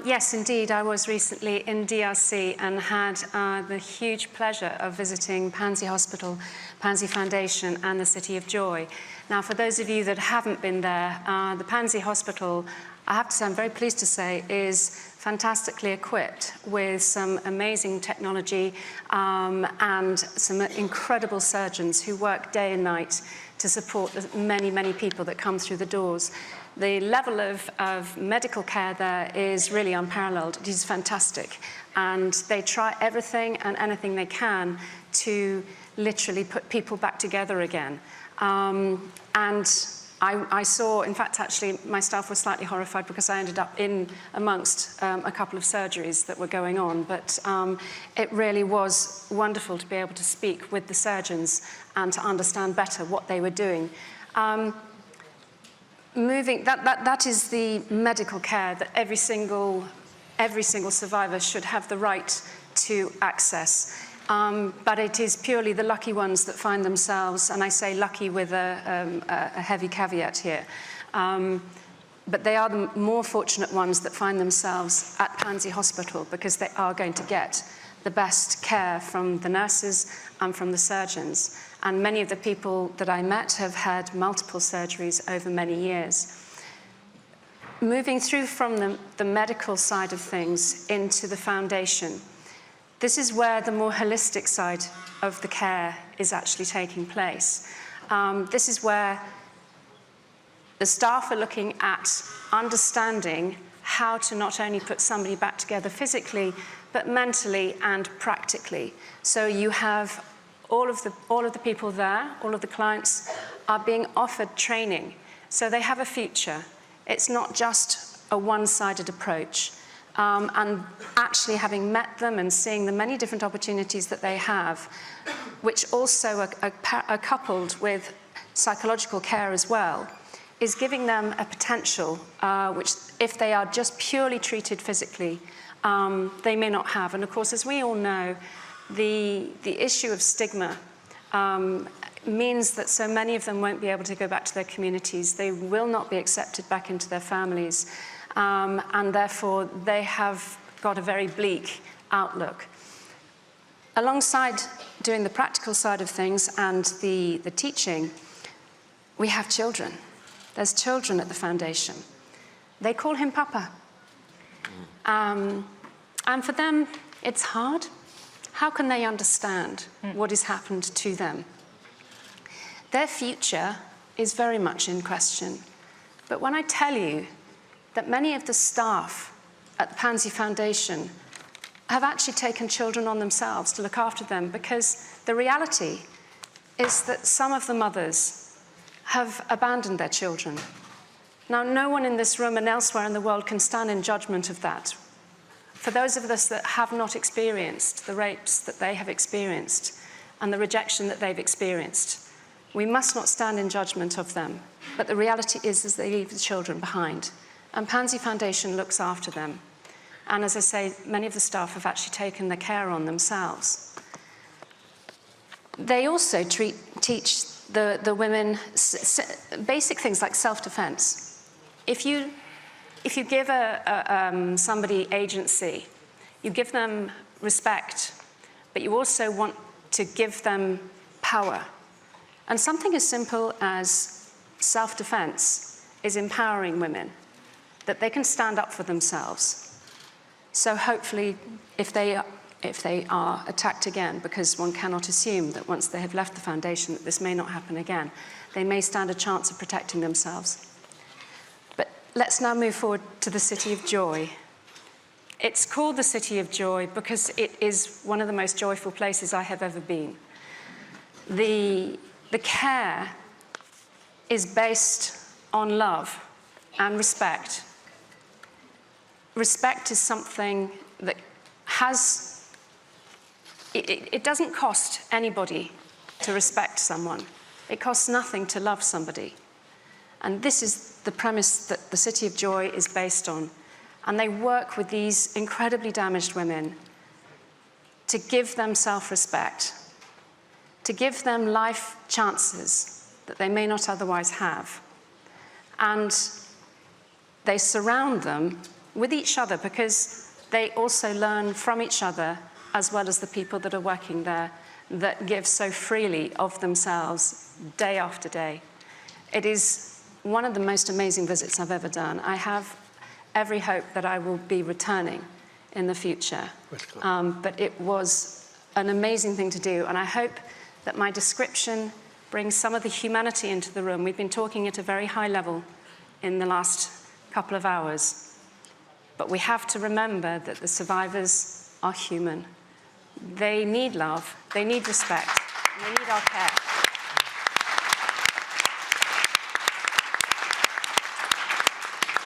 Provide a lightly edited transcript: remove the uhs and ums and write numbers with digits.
Yes, indeed. I was recently in DRC and had the huge pleasure of visiting Panzi Hospital, Panzi Foundation, and the City of Joy. Now, for those of you that haven't been there, the Panzi Hospital, I have to say, I'm very pleased to say, is fantastically equipped with some amazing technology and some incredible surgeons who work day and night to support the many, many people that come through the doors. The level of medical care there is really unparalleled. It is fantastic. And they try everything and anything they can to literally put people back together again. And I saw, in fact, actually, my staff was slightly horrified because I ended up in amongst a couple of surgeries that were going on. But it really was wonderful to be able to speak with the surgeons and to understand better what they were doing. That is the medical care that every single survivor should have the right to access. But it is purely the lucky ones that find themselves, and I say lucky with a heavy caveat here, but they are the more fortunate ones that find themselves at Panzi Hospital because they are going to get the best care from the nurses and from the surgeons. And many of the people that I met have had multiple surgeries over many years. Moving through from the medical side of things into the foundation, this is where the more holistic side of the care is actually taking place. This is where the staff are looking at understanding how to not only put somebody back together physically, but mentally and practically. So you have all of the people there, all of the clients are being offered training. So they have a future. It's not just a one-sided approach. And actually having met them and seeing the many different opportunities that they have, which also are coupled with psychological care as well, is giving them a potential which, if they are just purely treated physically, they may not have. And of course, as we all know, the issue of stigma means that so many of them won't be able to go back to their communities. They will not be accepted back into their families. And therefore, they have got a very bleak outlook. Alongside doing the practical side of things and the teaching, we have children. There's children at the foundation. They call him Papa. And for them, it's hard. How can they understand what has happened to them? Their future is very much in question. But when I tell you that many of the staff at the Panzi Foundation have actually taken children on themselves to look after them, because the reality is that some of the mothers have abandoned their children. Now, no one in this room and elsewhere in the world can stand in judgment of that. For those of us that have not experienced the rapes that they have experienced and the rejection that they've experienced, we must not stand in judgment of them. But the reality is they leave the children behind. And Panzi Foundation looks after them. And as I say, many of the staff have actually taken the care on themselves. They also teach the women basic things like self-defense. If you give somebody agency, you give them respect, but you also want to give them power. And something as simple as self-defense is empowering women, that they can stand up for themselves. So hopefully, if they are attacked again, because one cannot assume that once they have left the foundation that this may not happen again, they may stand a chance of protecting themselves. But let's now move forward to the City of Joy. It's called the City of Joy because it is one of the most joyful places I have ever been. The care is based on love and respect. Respect is something that it doesn't cost anybody to respect someone. It costs nothing to love somebody. And this is the premise that the City of Joy is based on. And they work with these incredibly damaged women to give them self-respect, to give them life chances that they may not otherwise have. And they surround them with each other, because they also learn from each other, as well as the people that are working there, that give so freely of themselves day after day. It is one of the most amazing visits I've ever done. I have every hope that I will be returning in the future. But it was an amazing thing to do, and I hope that my description brings some of the humanity into the room. We've been talking at a very high level in the last couple of hours, but we have to remember that the survivors are human. They need love, they need respect, and they need our care.